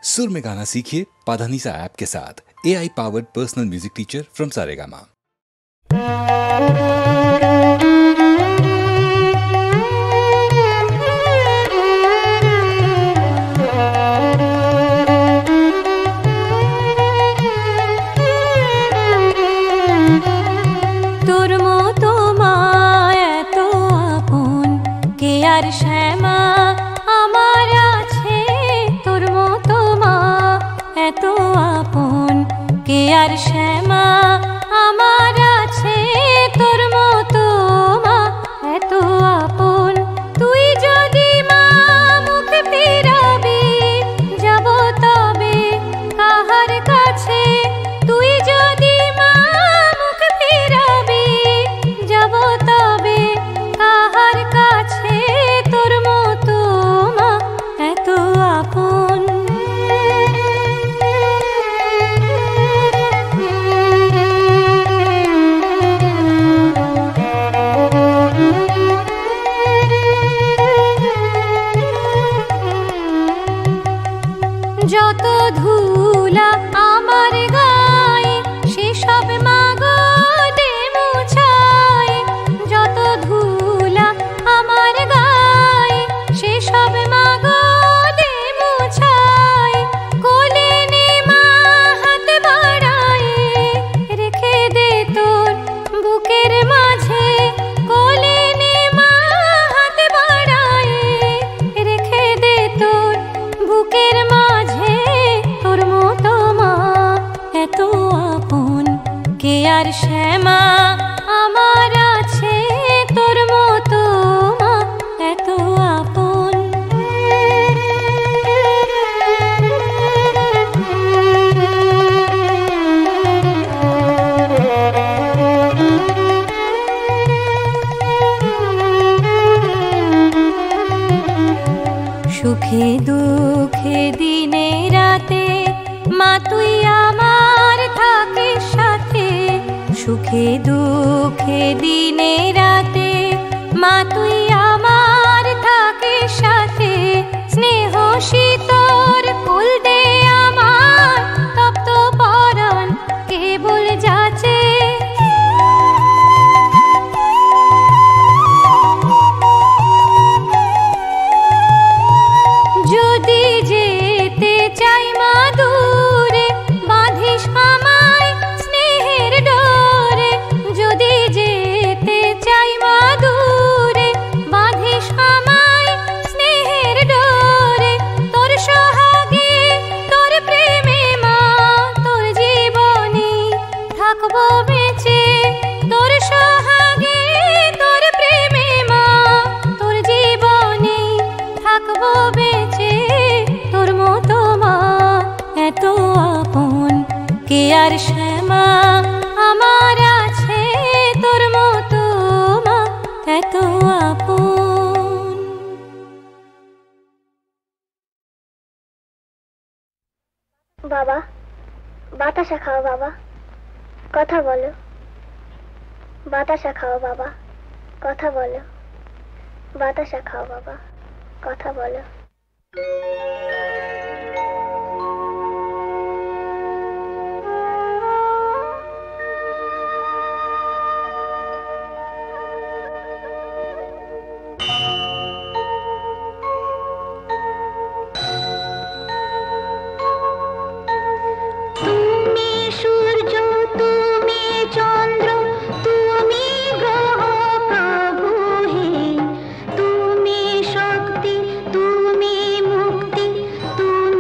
सुर में गाना सीखिए पाधानीसा ऐप के साथ। AI powered personal music teacher from Saregama. আর শ্যামা আমার আছে তোর মতো মা এত আপন তুই যদি মা মুখ ফিরাবি যাব তবে কাহার কাছে তুই যদি মা মুখ ফিরাবি যাব তবে কাহার কাছে তোর মতো মা এত আপন যত ধুলা আমার গায়ে সেসব মাগো দে মুছায় যত ধুলা আমার গায়ে সেসব মাগো দে মুছায় কোলে নে মা হাত বাড়ায় রেখে দে তোর বুকের মাঝে কোলে নে মা হাত বাড়ায় রেখে দে তোর বুকের মাঝে তোর মতো মা এত আপন কে আর শ্যামা আমার আছে তোর মতো মা এত আপন সুখে দুঃখে দিনে রাতে মা তুই আমার থাকিস সাথে সুখে দুঃখে দিনে রাতে মা তুই আমার থাকিস সাথে স্নেহ শীতর ফুল দে আমার তপ্ত পরাণ কেবল যাচে যদি যেতে চাই মা দূরে বাঁধিস আমায় স্নেহের ডোরে যদি যেতে চাই মা দূরে বাঁধিস আমায় স্নেহের ডোরে তোর সোহাগে তোর প্রেমে মা তোর জীবনে থাকবো বেঁচে তোর সোহাগে তোর প্রেমে মা তোর জীবনে থাকবো বেঁচে তোর মতো মা এত আপন কে আর শ্যামা আমার আছে তোর মতো মা এত আপন বাবা বাতাসা খাও বাবা কথা বলো বাতাসা খাও বাবা কথা বলো বাতাসা খাও বাবা কথা বলো তুমি সূর্য তুমি চন্দ্র তুমি গ্রহ প্রভু হে তুমি শক্তি তুমি মুক্তি তুমি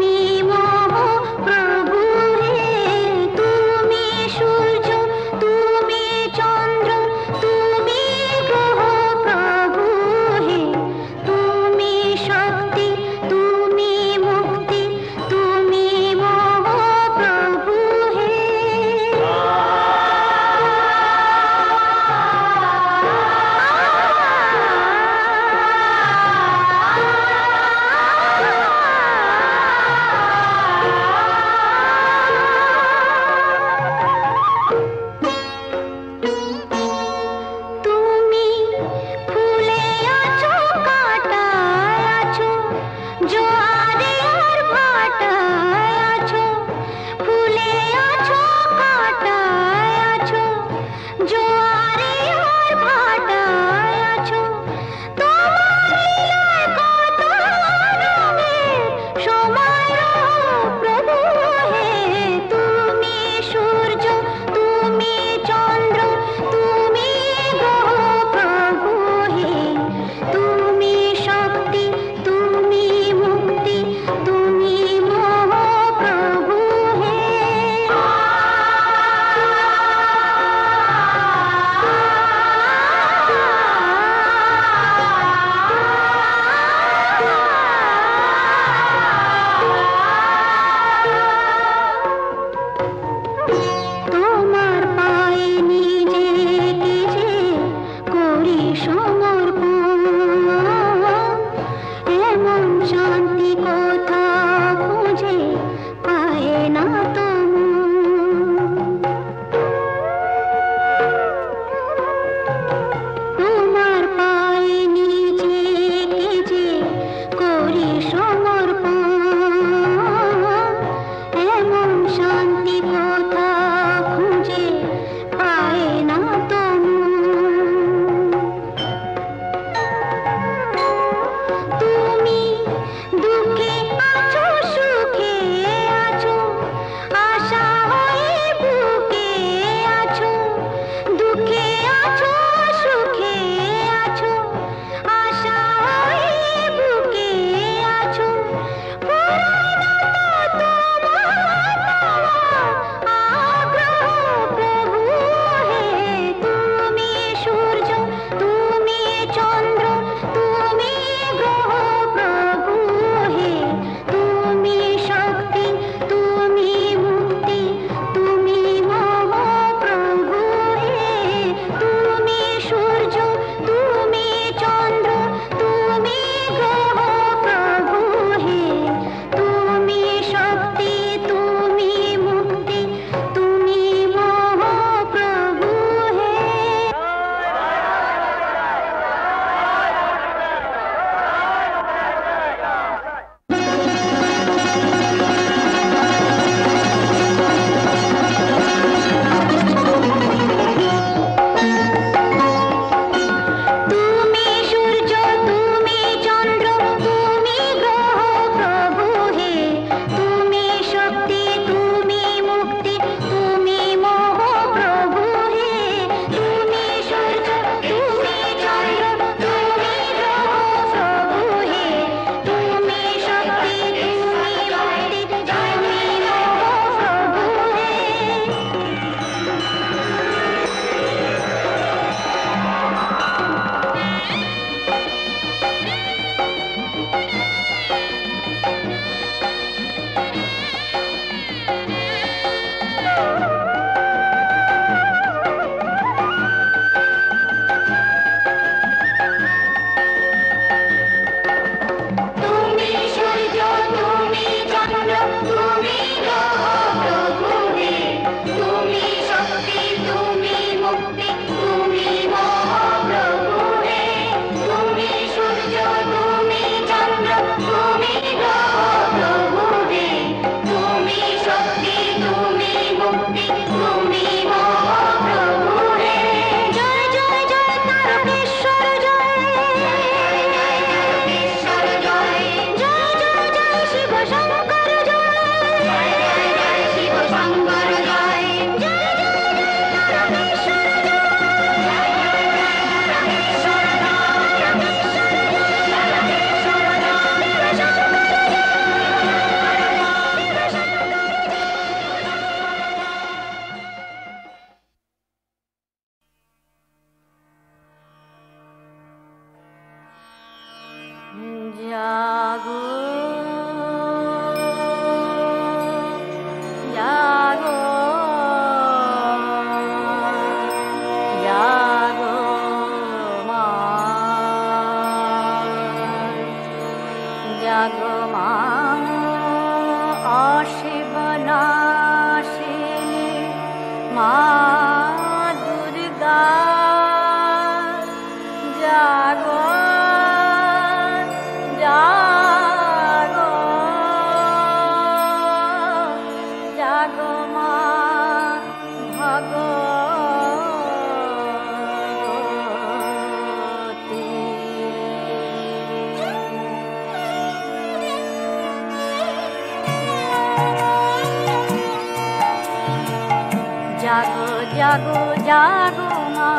জাগো জাগো মা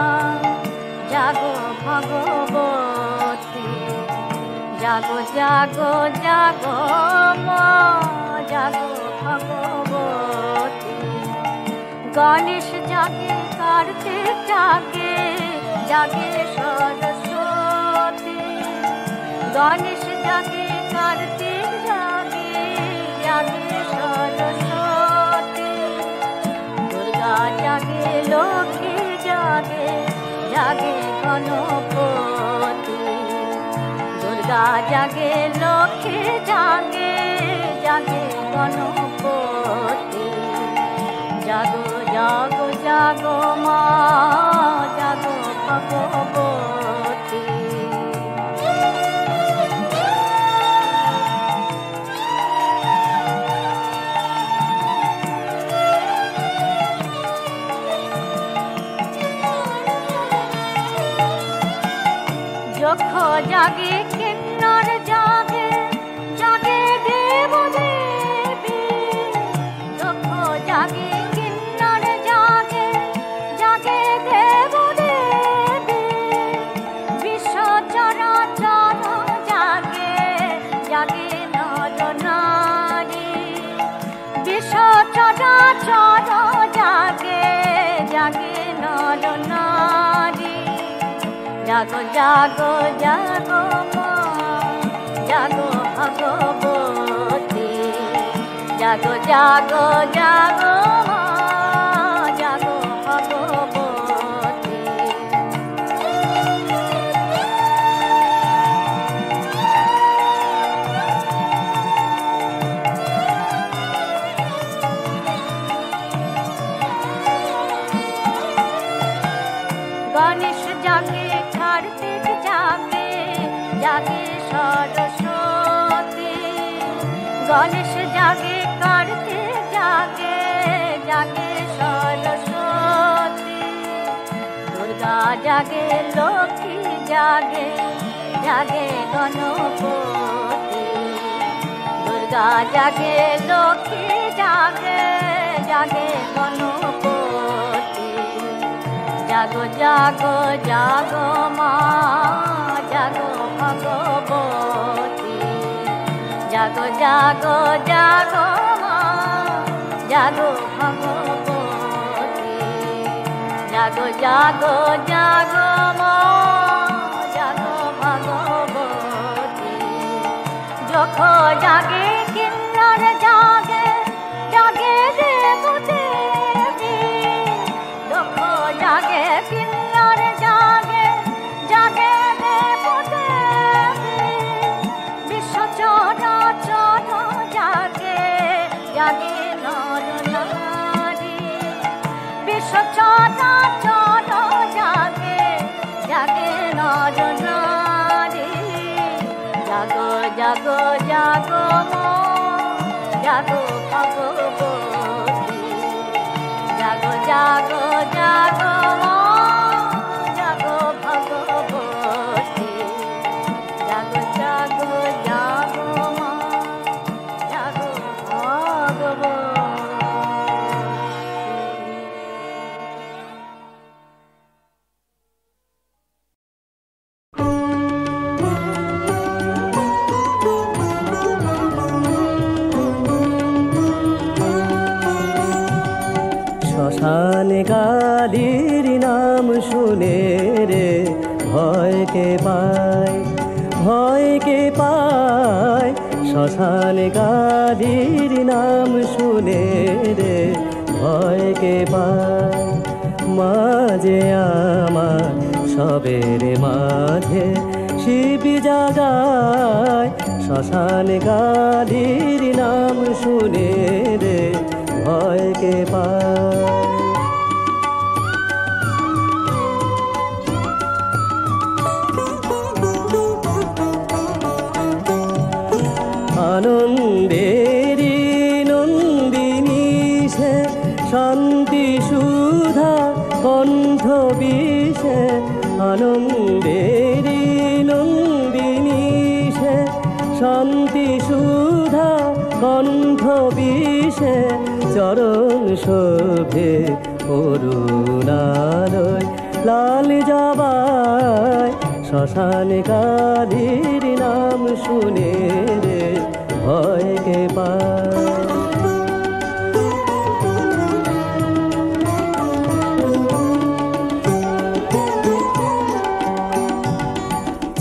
জাগো ভগবতী জাগো জাগো জাগো মা জাগো ভগবতী গণেশ জাগে কার্তিক জাগে জাগে সরস্বতী গণেশ জাগে কার্তিক জাগে জাগে সরস্বতী দুর্গা জাগে লক্ষ্মী জাগে জাগে গণপতি দুর্গা জাগে লক্ষ্মী জাগে জাগে গণপতি জাগো জাগো জাগো মা জাগো ভগবতী যক্ষ জাগে কিন্নর জাগে জাগে দেব দেবী যক্ষ জাগে কিন্নর জাগে জাগে দেব দেবী বিশ্ব চরাচর জাগে জাগে নর নারী বিশ্ব চরাচর জাগে জাগে নর নারী জাগো জাগো জাগো মা জাগো ভগবতী জাগো জাগো জাগো মা জাগো ভগবতী গণেশ জাগে কার্তিক জাগে জাগে সরস্বতী গণেশ জাগে কার্তিক জাগে জাগে সরস্বতী দুর্গা জাগে লক্ষ্মী জাগে জাগে গণপতি দুর্গা জাগে লক্ষ্মী জাগে জাগে গণপতি জাগো জাগো জাগো মা জাগো ভগবতী জাগো জাগো জাগো মা জাগো ভগবতী জাগো জাগো জাগো মা জাগো ভগবতী যক্ষ জাগে কিন্নর জাগে জাগে দেব দেবী যক্ষ জাগে কিন্নর জাগে জাগে দেব দেবী বিশ্ব চরাচর জাগে জাগে নর নারী বিশ্ব চরাচর জাগে জাগে নর নারী জাগো জাগো জাগো মা জাগো ভগবতী জাগো জাগো জাগো মা জাগো ভগবতী জাগো জাগো জাগো মা জাগো ভগবতী শ্মশানে কালীর নাম শুনে রে ভয়কে পায় শ্মশানে কালীর নাম শুনে রে ভয়কে পায় মাঝে আমার সবের মাঝে শিব জাগায় শ্মশানে কালীর নাম শুনে রে ভয়কে পায় আনন্দেরি নন্দিনী সে শান্তি সুধা কণ্ঠ বিষে আনন্দেরি নন্দিনী সে শান্তি সুধা কণ্ঠ বিষে চরণ শোভে করুণালয় লাল জবায় শ্মশানে কালীর নাম শুনে রে ভয়কে পায়।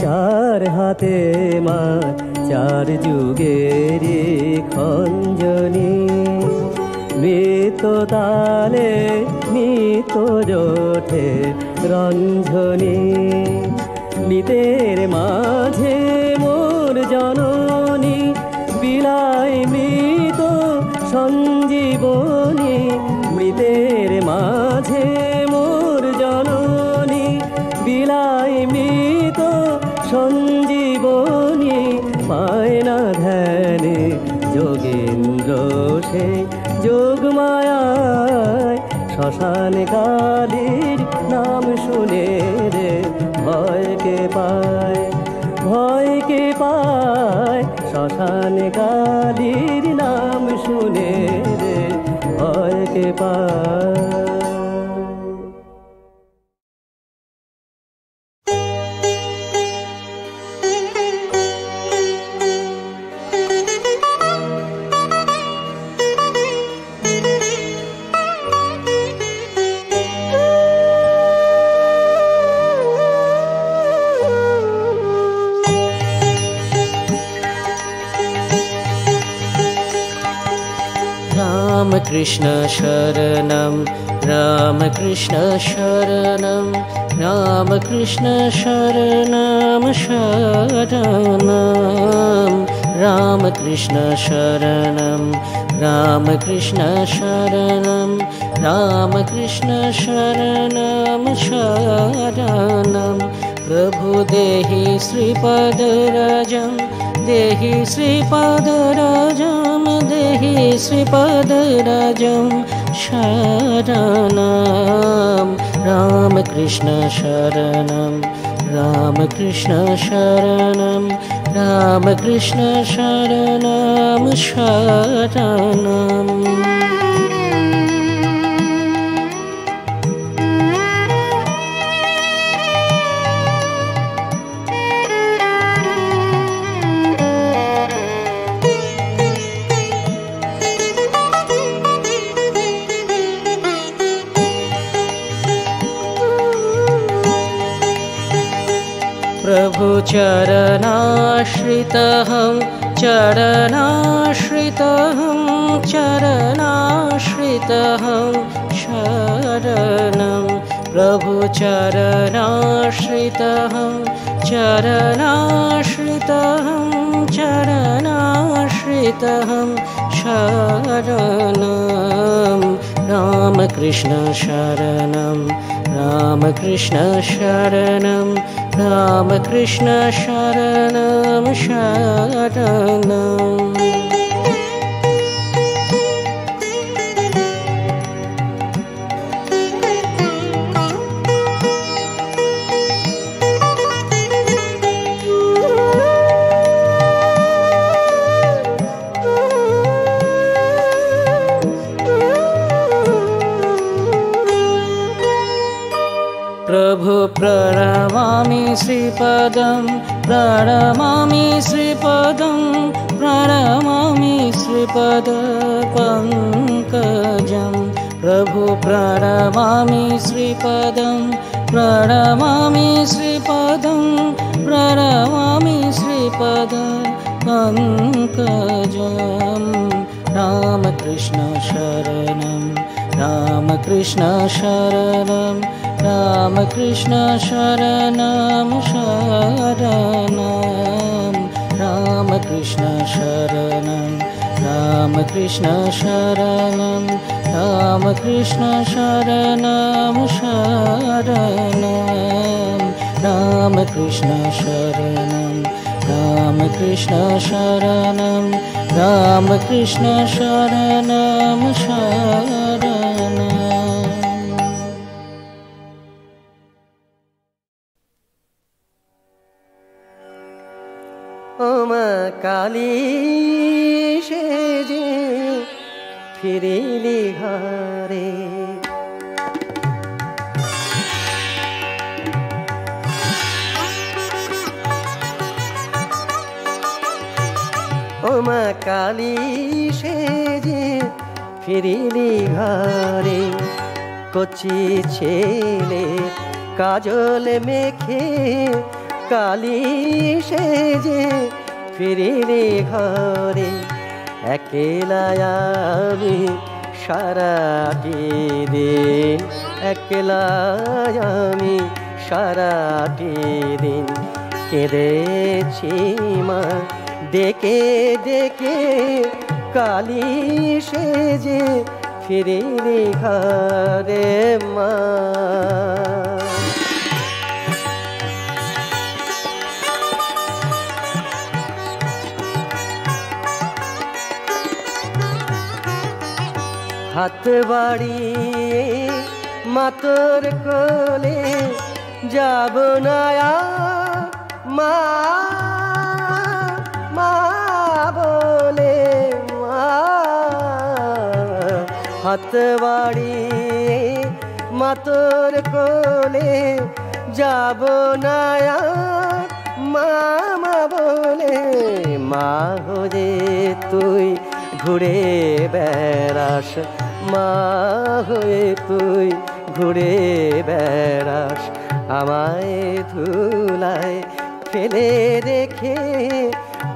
চার হাতে মার চার যুগের খঞ্জনি মৃত তালে মৃত জোঠে রঞ্জনী মৃতের মাঝে মোর জননী বিলায় মৃত সঞ্জীবনী মৃতের মাঝে মোর জননী বিলায় মৃত সঞ্জীবনী পায় না ধ্যানে যোগেন্দ্র সে যোগমায়ায় শ্মশান কালীর নাম শুনে রে ভয়কে পায় ভয়কে পায় শ্মশান কালীর নাম শুনে রে ভয়কে পায়। कृष्ण शरणं रामकृष्ण शरणं रामकृष्ण शरणं शरणं रामकृष्ण शरणं रामकृष्ण शरणं रामकृष्ण शरणं शरणं प्रभु देहि श्रीपदराजं देहि श्रीपदराजं देहि श्रीपदराजं शरणं रामकृष्ण शरणं रामकृष्ण शरणं रामकृष्ण शरणं शरणम्। प्रभु चरणाश्रितहं चरणाश्रितहं चरणाश्रितहं शरणं प्रभु चरणाश्रितहं चरणाश्रितहं चरणाश्रितहं शरणं रामकृष्ण शरणं रामकृष्ण शरणं रामकृष्ण शरणं शरणम्। प्रभु प्रणमामि श्रीपदं प्रणमामि श्रीपदं प्रणमामि श्रीपदपङ्कजं प्रभु प्रणमामि श्रीपदं प्रणमामि श्रीपदं प्रणमामि श्रीपदपङ्कजं रामकृष्ण शरणं रामकृष्ण शरणं रामकृष्ण शरणं शरणं रामकृष्ण शरणं रामकृष्ण शरणं रामकृष्ण शरणं शरणं रामकृष्ण शरणं रामकृष्ण शरणं रामकृष्ण शरणं शरणं। काली सेजे फिरिली घरे মা কালী সেজে ফিরিলি ঘরে, কচি ছেলে কাজল মেখে কালী সেজে ফিরিলি ঘরে। একলা আমি সারাটি দিন, একলা আমি সারাটি দিন কেঁদেছি মা ডেকে ডেকে কালী সেজে ফিরিলি ঘরে মা। হাত বাড়িয়ে মাতর কোলে যাব না মা, মা বলে মা। হাত বাড়িয়ে মাতর কোলে যাব না মা বলে। মা হয়ে তুই ঘুরে বেড়াস, মা হয়ে তুই ঘুরে বেড়াস, আমায় ধুলায় ফেলে রেখে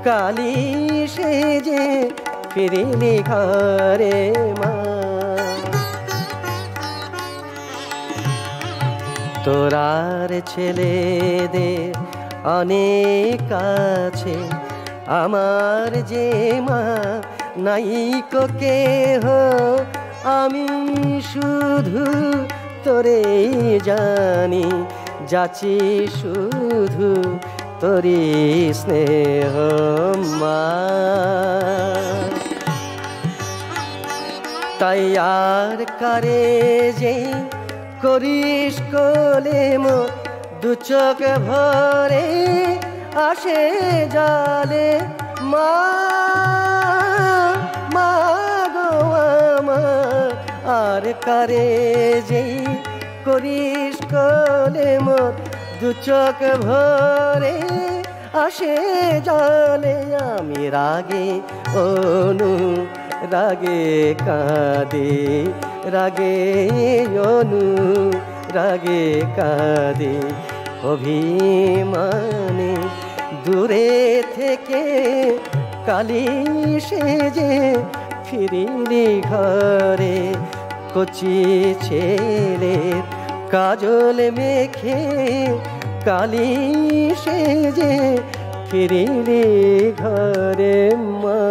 কালী সেজে ফিরিলি ঘরে মা। তোরার ছেলেদের অনেক আছে, আমার যে মা নাইকো কেহ, আমি শুধু তোরে জানি, যাচি শুধু তোরি স্নেহ মা। তাই আর কারে যেই করিস কোলে মোর, দু চোখ ভরে আসে জালে মা, মা গো আমার। আর কারে যেই করিস কোলে মোর, দু চোখ ভরে আসে জলে। আমি রাগে অনু রাগে কাঁদে, রাগে অনু রাগে কাঁদে, অভিমানে দূরে থেকে কালী সেজে ফিরিলি ঘরে। কচি ছেলে কাজল মেখে কালী সেজে ফিরিলি ঘরে মা।